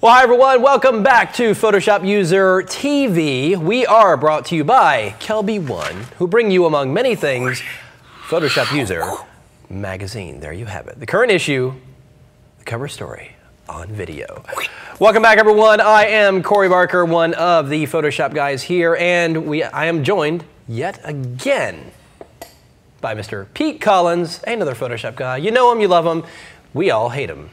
Well, hi everyone, welcome back to PhotoshopUser TV. We are brought to you by KelbyOne, who bring you, among many things, PhotoshopUser magazine. There you have it. The current issue, the cover story on video. Welcome back everyone. I am Corey Barker, one of the Photoshop guys here, and I am joined yet again by Mr. Pete Collins, another Photoshop guy. You know him, you love him. We all hate him.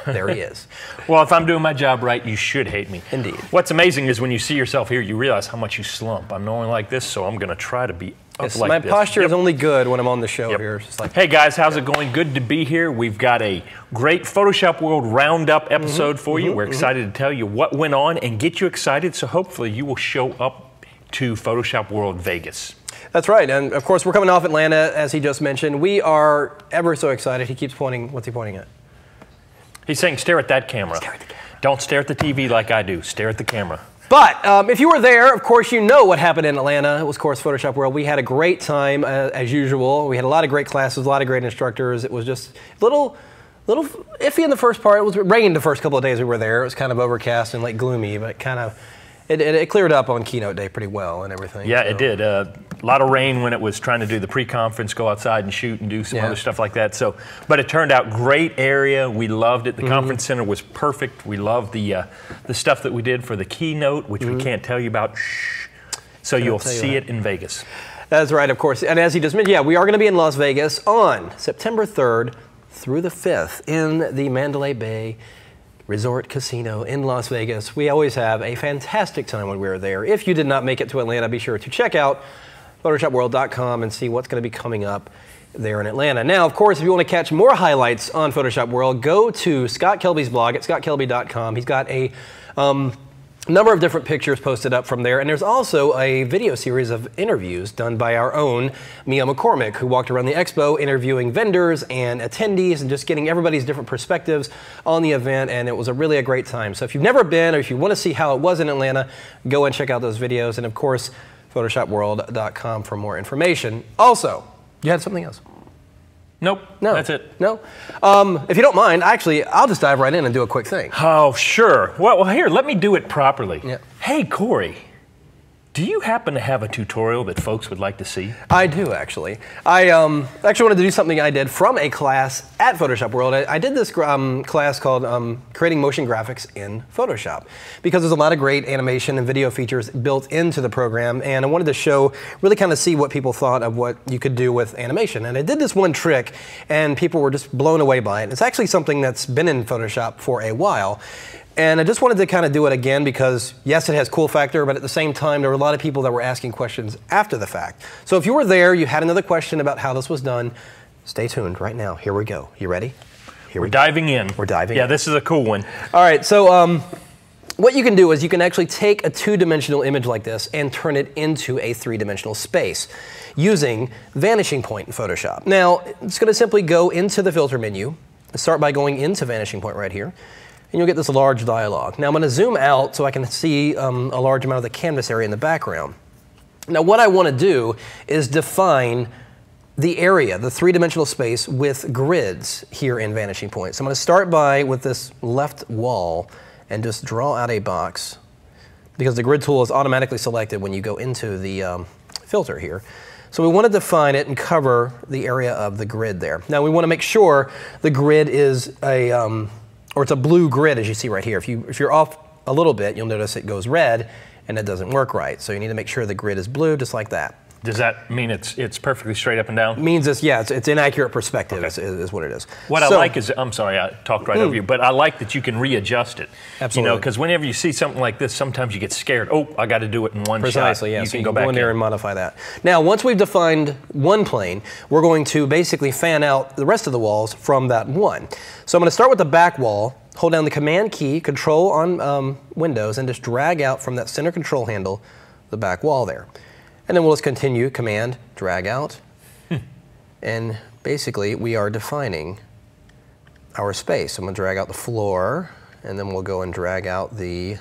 There he is. Well, if I'm doing my job right, you should hate me. Indeed. What's amazing is when you see yourself here, you realize how much you slump. I'm normally like this, so I'm going to try to be up like my this. My posture is only good when I'm on the show here. It's just like, hey guys, how's it going? Good to be here. We've got a great Photoshop World Roundup episode for you. We're excited to tell you what went on and get you excited, so hopefully you will show up to Photoshop World Vegas. That's right, and of course we're coming off Atlanta, as he just mentioned. We are ever so excited. He keeps pointing. What's he pointing at? He's saying stare at that camera. Stare at the camera. Don't stare at the TV like I do. Stare at the camera. But if you were there, of course, you know what happened in Atlanta. It was, of course, Photoshop World. We had a great time, as usual. We had a lot of great classes, a lot of great instructors. It was just a little iffy in the first part. It was raining the first couple of days we were there. It was kind of overcast and like gloomy, but kind of it cleared up on keynote day pretty well and everything. Yeah, so. It did. A lot of rain when it was trying to do the pre-conference, go outside and shoot and do some other stuff like that. So, but it turned out great area. We loved it. The conference center was perfect. We loved the stuff that we did for the keynote, which we can't tell you about. Shh. So you'll see it in Vegas. That's right, of course. And as he just mentioned, yeah, we are going to be in Las Vegas on September 3rd through the 5th in the Mandalay Bay Resort Casino in Las Vegas. We always have a fantastic time when we're there. If you did not make it to Atlanta, be sure to check out PhotoshopWorld.com and see what's going to be coming up there in Atlanta. Now, of course, if you want to catch more highlights on Photoshop World, go to Scott Kelby's blog at scottkelby.com. He's got a number of different pictures posted up from there, and there's also a video series of interviews done by our own Mia McCormick, who walked around the expo interviewing vendors and attendees and just getting everybody's different perspectives on the event, and it was really a great time. So if you've never been, or if you want to see how it was in Atlanta, go and check out those videos, and of course, PhotoshopWorld.com for more information. Also, you had something else? Nope. No. That's it. No. If you don't mind, actually, I'll just dive right in and do a quick thing. Oh, sure. Well, here, let me do it properly. Yeah. Hey, Corey, do you happen to have a tutorial that folks would like to see? I do, actually. I actually wanted to do something I did from a class at Photoshop World. I did this class called Creating Motion Graphics in Photoshop, because there's a lot of great animation and video features built into the program, and I wanted to show, really kind of see what people thought of what you could do with animation. And I did this one trick, and people were just blown away by it. It's actually something that's been in Photoshop for a while. And I just wanted to kind of do it again because, yes, it has cool factor, but at the same time, there were a lot of people that were asking questions after the fact. So if you were there, you had another question about how this was done, stay tuned right now. Here we go. You ready? We're diving in. We're diving in. Yeah, this is a cool one. All right, so what you can do is you can actually take a two-dimensional image like this and turn it into a three-dimensional space using Vanishing Point in Photoshop. Now, it's going to simply go into the filter menu, start by going into Vanishing Point right here, and you'll get this large dialog. Now I'm going to zoom out so I can see a large amount of the canvas area in the background. Now what I want to do is define the area, the three-dimensional space, with grids here in Vanishing Point. So I'm going to start with this left wall and just draw out a box, because the grid tool is automatically selected when you go into the filter here. So we want to define it and cover the area of the grid there. Now we want to make sure the grid is or it's a blue grid, as you see right here. If you're off a little bit, you'll notice it goes red and it doesn't work right. So you need to make sure the grid is blue, just like that. Does that mean it's perfectly straight up and down? It means it's inaccurate perspective, is what it is. What I like is, I'm sorry, I talked right over you, but I like that you can readjust it. Absolutely. You know, because whenever you see something like this, sometimes you get scared. Oh, I got to do it in one shot. Precisely, yeah. You so can you go back in there and modify that. Now, once we've defined one plane, we're going to basically fan out the rest of the walls from that one. So I'm going to start with the back wall, hold down the Command key, Control on Windows, and just drag out from that center control handle the back wall there. And then we'll just continue, Command, drag out, and basically we are defining our space. I'm going to drag out the floor, and then we'll go and drag out the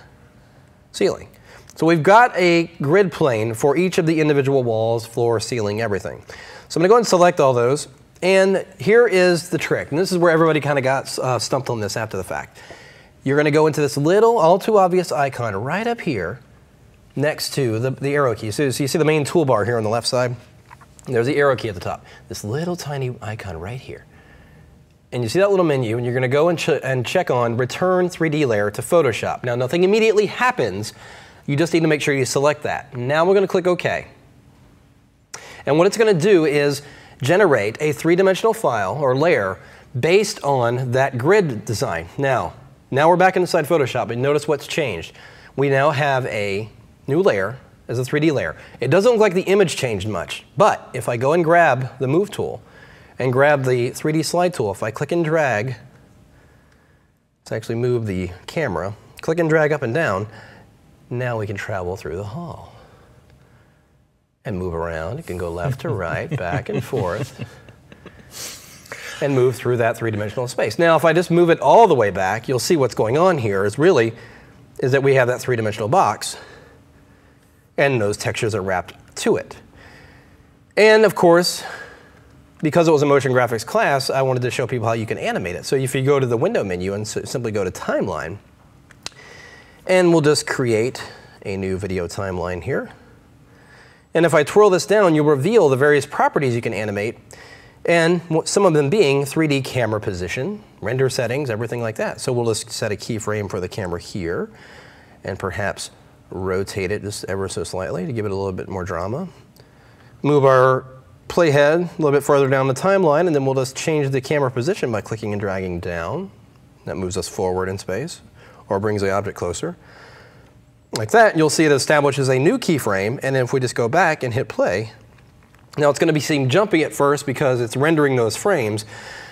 ceiling. So we've got a grid plane for each of the individual walls, floor, ceiling, everything. So I'm going to go ahead and select all those, and here is the trick. And this is where everybody kind of got stumped on this after the fact. you're going to go into this little, all too obvious icon right up here next to the arrow key. So you see the main toolbar here on the left side? There's the arrow key at the top. This little tiny icon right here. And you see that little menu, and you're going to go and check on Return 3D Layer to Photoshop. Now, nothing immediately happens. You just need to make sure you select that. Now we're going to click OK. And what it's going to do is generate a three-dimensional file or layer based on that grid design. Now we're back inside Photoshop, and notice what's changed. We now have a new layer as a 3D layer. It doesn't look like the image changed much, but if I go and grab the Move tool and grab the 3D Slide tool, if I click and drag to actually move the camera, click and drag up and down, now we can travel through the hall and move around. You can go left to right, back and forth, and move through that three-dimensional space. Now, if I just move it all the way back, you'll see what's going on here is that we have that three-dimensional box, and those textures are wrapped to it. And of course, because it was a motion graphics class, I wanted to show people how you can animate it. So if you go to the window menu and simply go to Timeline, and we'll just create a new video timeline here. And if I twirl this down, you'll reveal the various properties you can animate, and some of them being 3D camera position, render settings, everything like that. So we'll just set a keyframe for the camera here, and perhaps rotate it just ever so slightly to give it a little bit more drama. Move our playhead a little bit further down the timeline, and then we'll just change the camera position by clicking and dragging down. That moves us forward in space, or brings the object closer. Like that, you'll see it establishes a new keyframe, and if we just go back and hit play, now it's going to seem jumpy at first because it's rendering those frames,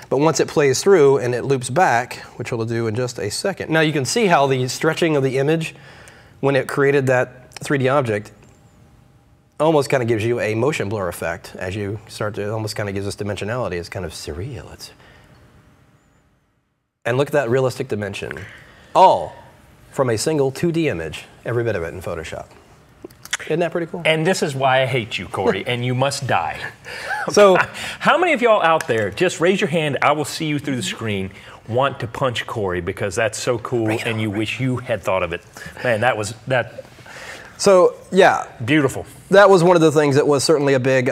but once it plays through and it loops back, which we'll do in just a second. Now you can see how the stretching of the image, when it created that 3D object, almost kind of gives you a motion blur effect as you start to, it almost kind of gives us dimensionality. It's kind of surreal. And look at that realistic dimension. All from a single 2D image, every bit of it in Photoshop. Isn't that pretty cool? And this is why I hate you, Corey, and you must die. So, how many of y'all out there, just raise your hand, I will see you through the screen, want to punch Corey because that's so cool and you wish you had thought of it. Man, that. So, yeah. Beautiful. That was one of the things that was certainly a big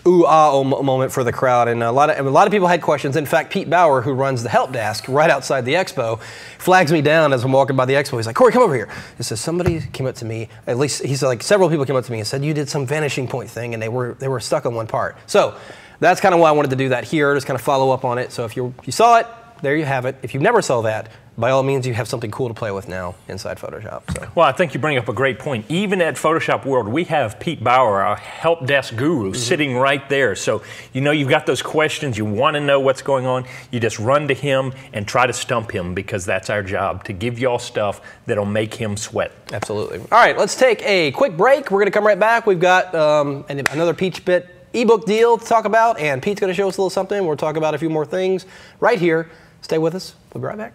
ooh-ah moment for the crowd, and a lot of people had questions. In fact, Pete Bauer, who runs the help desk right outside the expo, flags me down as I'm walking by the expo. He's like, "Corey, come over here." He says, "Somebody came up to me, at least," he said, like, several people came up to me and said, "You did some vanishing point thing, and they were stuck on one part." So that's kind of why I wanted to do that here, just kind of follow up on it. So if you saw it, there you have it. If you never saw that, by all means, you have something cool to play with now inside Photoshop. So. Well, I think you bring up a great point. Even at Photoshop World, we have Pete Bauer, our help desk guru, sitting right there. So, you know, you've got those questions, you want to know what's going on, you just run to him and try to stump him, because that's our job, to give y'all stuff that'll make him sweat. Absolutely. All right, let's take a quick break. We're going to come right back. We've got another PeachPit ebook deal to talk about, and Pete's going to show us a little something. We'll talk about a few more things right here. Stay with us. We'll be right back.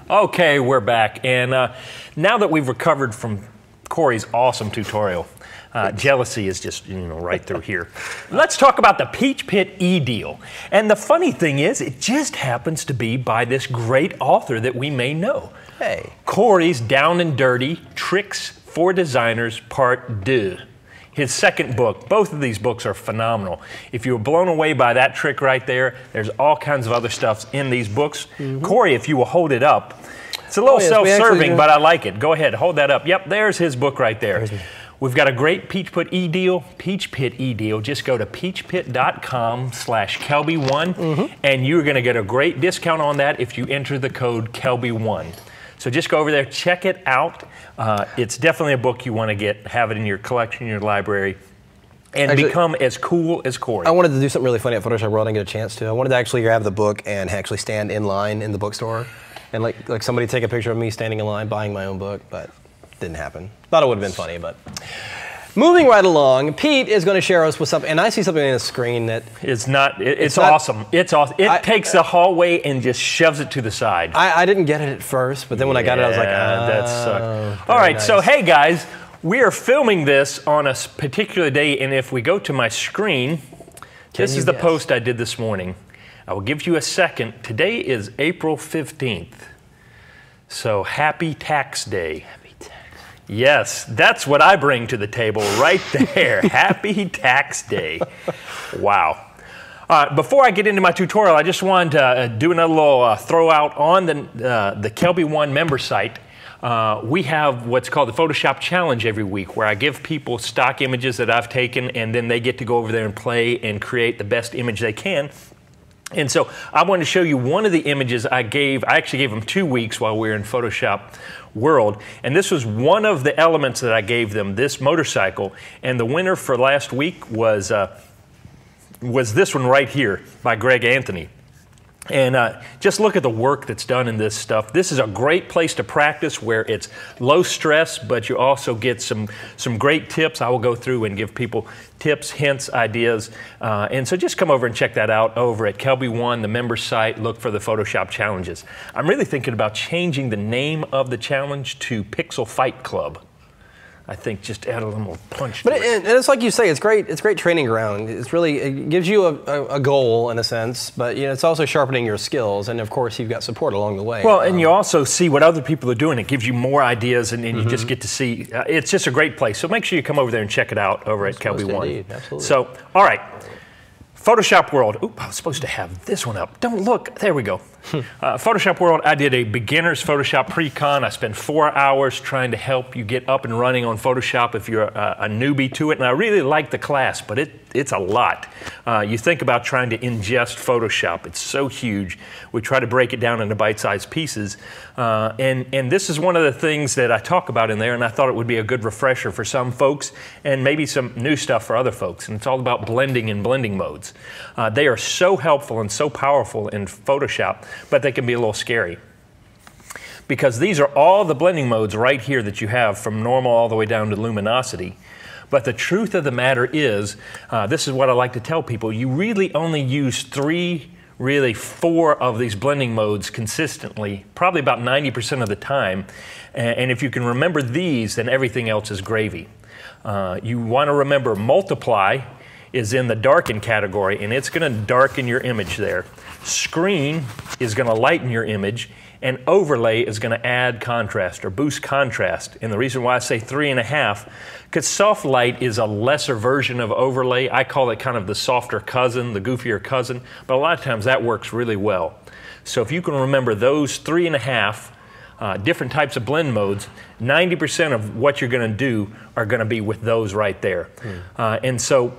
Okay, we're back, and now that we've recovered from Corey's awesome tutorial, jealousy is just, you know, right through here. Let's talk about the PeachPit EDeal. And the funny thing is, it just happens to be by this great author that we may know. Hey. Corey's Down and Dirty Tricks for Designers Part 2. His second book. Both of these books are phenomenal. If you were blown away by that trick right there, there's all kinds of other stuff in these books. Corey, if you will hold it up. It's a little self-serving, but I like it. Go ahead, hold that up. Yep, there's his book right there. We've got a great PeachPit EDeal, Just go to peachpit.com/KelbyOne, and you're going to get a great discount on that if you enter the code KelbyOne. So just go over there, check it out. It's definitely a book you want to have it in your collection, in your library. and actually, become as cool as Corey. I wanted to do something really funny at Photoshop World. I didn't get a chance to. I wanted to actually grab the book and actually stand in line in the bookstore and like somebody take a picture of me standing in line buying my own book, but didn't happen. Thought it would have been funny, but. Moving right along, Pete is going to share us with something, and I see something on the screen that it's not. It's awesome. It's awesome. It takes the hallway and just shoves it to the side. I didn't get it at first, but then when I got it, I was like, that sucked. All right, nice. So hey guys, we are filming this on a particular day, and if we go to my screen, this is the post I did this morning. I will give you a second. Today is April 15th, so happy tax day. Yes, that's what I bring to the table right there. Happy tax day. Wow. Before I get into my tutorial, I just wanted to do another little throw out on the KelbyOne member site. We have what's called the Photoshop Challenge every week, where I give people stock images that I've taken, and then they get to go over there and play and create the best image they can. And so I wanted to show you one of the images I gave. I actually gave them 2 weeks while we were in Photoshop World, and this was one of the elements that I gave them, this motorcycle. And the winner for last week was this one right here by Greg Anthony. And just look at the work that's done in this stuff. This is a great place to practice where it's low stress, but you also get some great tips. I will go through and give people tips, hints, ideas. And so just come over and check that out over at KelbyOne, the member site. Look for the Photoshop challenges. I'm really thinking about changing the name of the challenge to Pixel Fight Club. I think just add a little more punch to it. And it's like you say, it's great training ground. It's really, it gives you a goal in a sense, but it's also sharpening your skills, and of course you've got support along the way. Well, and you also see what other people are doing. It gives you more ideas, and you just get to see, it's just a great place. So make sure you come over there and check it out over at KelbyOne. Absolutely. So, all right. Photoshop World. Oop, I was supposed to have this one up. Don't look. There we go. Photoshop World, I did a beginner's Photoshop pre-con. I spent 4 hours trying to help you get up and running on Photoshop if you're a newbie to it. And I really like the class, but it's a lot. You think about trying to ingest Photoshop. It's so huge. We try to break it down into bite-sized pieces. And this is one of the things that I talk about in there, and I thought it would be a good refresher for some folks and maybe some new stuff for other folks. And it's all about blending and blending modes. They are so helpful and so powerful in Photoshop, but they can be a little scary. Because these are all the blending modes right here that you have from normal all the way down to luminosity. But the truth of the matter is, this is what I like to tell people, you really only use 3, really 4 of these blending modes consistently, probably about 90% of the time. And if you can remember these, then everything else is gravy. You want to remember multiply is in the darken category, and it's going to darken your image there. Screen is going to lighten your image, and overlay is going to add contrast or boost contrast. And the reason why I say 3.5, because soft light is a lesser version of overlay. I call it kind of the softer cousin, the goofier cousin, but a lot of times that works really well. So if you can remember those 3.5 different types of blend modes, 90% of what you're going to do are going to be with those right there. And so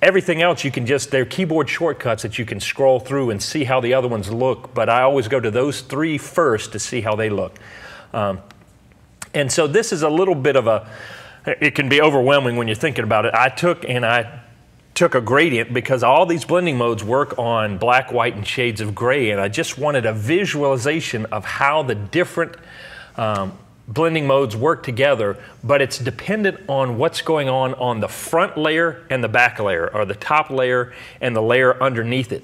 everything else you can just, they're keyboard shortcuts that you can scroll through and see how the other ones look, but I always go to those 3 first to see how they look. And so this is a little bit of it can be overwhelming when you're thinking about it. I took a gradient because all these blending modes work on black, white, and shades of gray, and I just wanted a visualization of how the different blending modes work together, but it's dependent on what's going on the front layer and the back layer, or the top layer and the layer underneath it.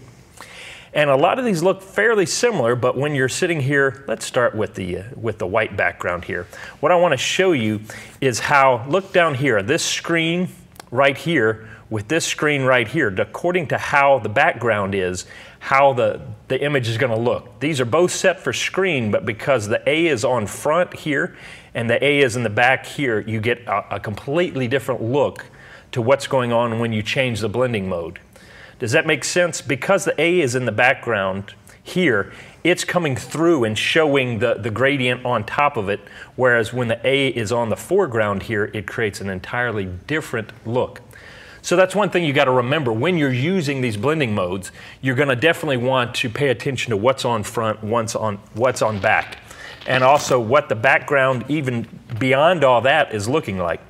And a lot of these look fairly similar, but when you're sitting here, let's start with the white background here. What I want to show you is how, look down here, this screen right here with this screen right here, according to how the background is, how the image is going to look. These are both set for screen, but because the A is on front here and the A is in the back here, you get a completely different look to what's going on when you change the blending mode. Does that make sense? Because the A is in the background here, it's coming through and showing the gradient on top of it, whereas when the A is on the foreground here, it creates an entirely different look. So that's one thing you got to remember. When you're using these blending modes, you're going to definitely want to pay attention to what's on front, what's on back. and also what the background, even beyond all that, is looking like.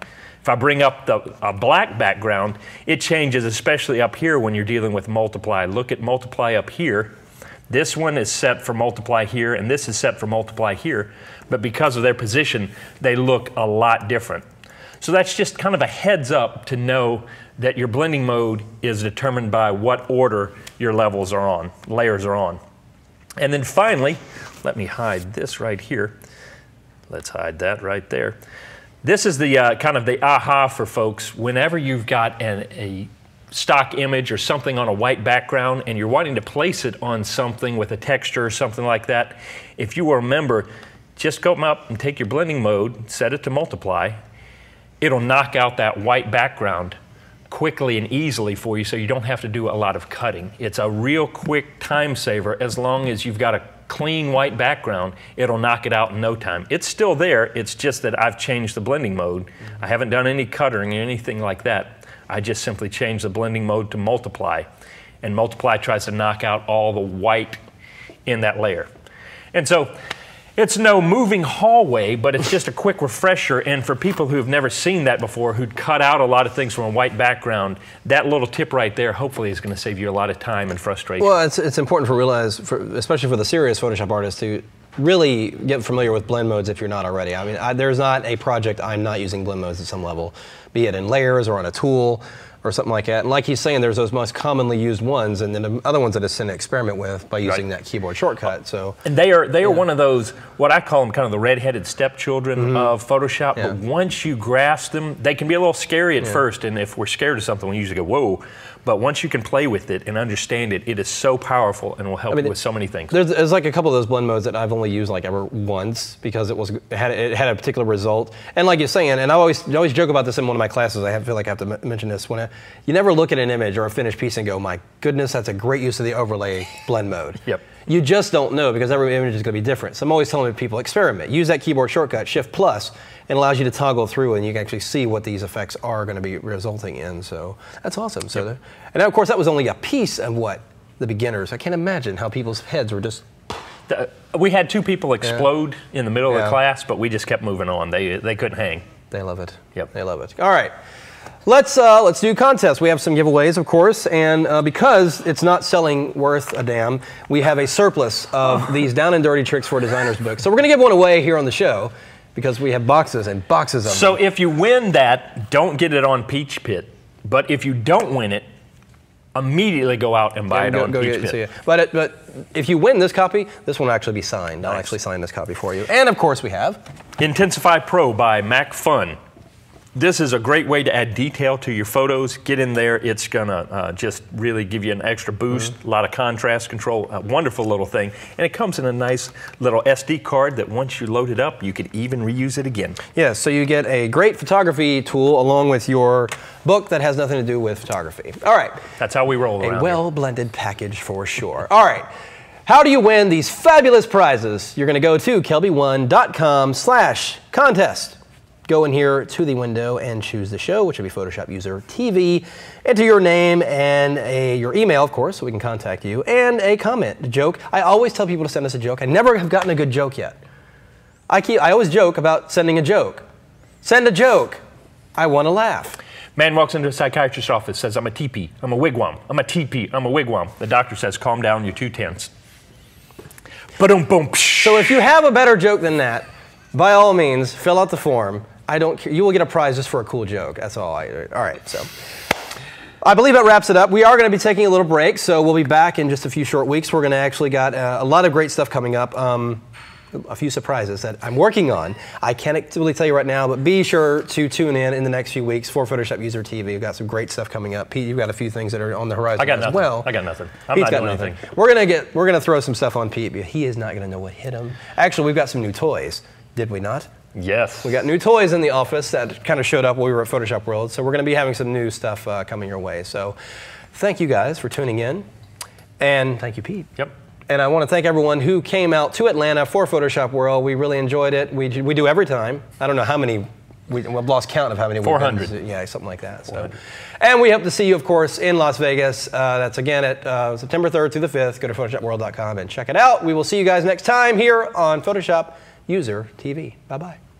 If I bring up a black background, it changes, especially up here when you're dealing with multiply. Look at multiply up here. This one is set for multiply here, and this is set for multiply here. But because of their position, they look a lot different. So that's just kind of a heads up to know that your blending mode is determined by what order your levels are on, layers are on. And then finally, let me hide this right here. Let's hide that right there. This is the kind of the aha for folks. Whenever you've got a stock image or something on a white background and you're wanting to place it on something with a texture or something like that, if you will remember, just go up and take your blending mode, set it to multiply. It'll knock out that white background quickly and easily for you so you don't have to do a lot of cutting. It's a real quick time saver. As long as you've got a clean white background, it'll knock it out in no time. It's still there, it's just that I've changed the blending mode. I haven't done any cutting or anything like that. I just simply changed the blending mode to multiply, and multiply tries to knock out all the white in that layer. And so it's no moving hallway, but it's just a quick refresher, and for people who've never seen that before, who'd cut out a lot of things from a white background, that little tip right there hopefully is going to save you a lot of time and frustration. Well, it's important to realize, especially for the serious Photoshop artists, to really get familiar with blend modes if you're not already. I mean, there's not a project I'm not using blend modes at some level, be it in layers or on a tool or something like that. And like he's saying, there's those most commonly used ones, and then the other ones that I tend to experiment with by using that keyboard shortcut. So, and they are one of those, what I call them, kind of the red-headed stepchildren of Photoshop. But once you grasp them, they can be a little scary at first, and if we're scared of something, we usually go, whoa. But once you can play with it and understand it, it is so powerful and will help with so many things. There's like a couple of those blend modes that I've only used like ever once because it had a particular result. And like you're saying, and I always joke about this in one of my classes. I feel like I have to mention this. You never look at an image or a finished piece and go, my goodness, that's a great use of the overlay blend mode. Yep. You just don't know because every image is going to be different. So I'm always telling people, experiment. Use that keyboard shortcut, Shift+, and allows you to toggle through, and you can actually see what these effects are going to be resulting in. So that's awesome. So, and of course, that was only a piece of what the beginners. I can't imagine how people's heads were just. We had two people explode in the middle of the class, but we just kept moving on. They couldn't hang. They love it. Yep. They love it. All right. Let's do contests. We have some giveaways, of course, and because it's not selling worth a damn, we have a surplus of these down and dirty tricks for designers books. So we're going to give one away here on the show because we have boxes and boxes of them. So if you win that, don't get it on PeachPit. But if you don't win it, immediately go out and buy it on PeachPit. But if you win this copy, this one will actually be signed. I'll actually sign this copy for you. And of course we have Intensify Pro by Mac Fun. This is a great way to add detail to your photos. Get in there. It's going to just really give you an extra boost, a lot of contrast control, a wonderful little thing. And it comes in a nice little SD card that once you load it up, you could even reuse it again. Yeah, so you get a great photography tool along with your book that has nothing to do with photography. All right. That's how we roll around. A well-blended package for sure. All right. How do you win these fabulous prizes? You're going to go to KelbyOne.com/contest. Go in here to the window and choose the show, which will be PhotoshopUser TV. Enter your name and your email, of course, so we can contact you, and a comment, a joke. I always tell people to send us a joke. I never have gotten a good joke yet. I always joke about sending a joke. Send a joke. I want to laugh. Man walks into a psychiatrist's office, says, I'm a teepee, I'm a wigwam, I'm a teepee, I'm a wigwam. The doctor says, calm down, you're too tense. Ba-dum, boom. So if you have a better joke than that, by all means, fill out the form. I don't care. You will get a prize just for a cool joke. That's all. All right, so I believe that wraps it up. We are going to be taking a little break, so we'll be back in just a few short weeks. We're going to actually got a lot of great stuff coming up. A few surprises that I'm working on. I can't really tell you right now, but be sure to tune in the next few weeks for PhotoshopUser TV. We've got some great stuff coming up. Pete, you've got a few things that are on the horizon as well. I got nothing. I'm not doing anything. We're gonna throw some stuff on Pete, but he is not gonna know what hit him. Actually, we've got some new toys. Did we not? Yes. We got new toys in the office that kind of showed up while we were at Photoshop World, so we're going to be having some new stuff coming your way. So thank you guys for tuning in, and thank you, Pete. Yep. And I want to thank everyone who came out to Atlanta for Photoshop World. We really enjoyed it. We do every time. I don't know how many. We've lost count of how many. 400. Yeah, something like that. So. And we hope to see you, of course, in Las Vegas. That's again at September 3rd through the 5th. Go to PhotoshopWorld.com and check it out. We will see you guys next time here on Photoshop PhotoshopUser TV. Bye-bye.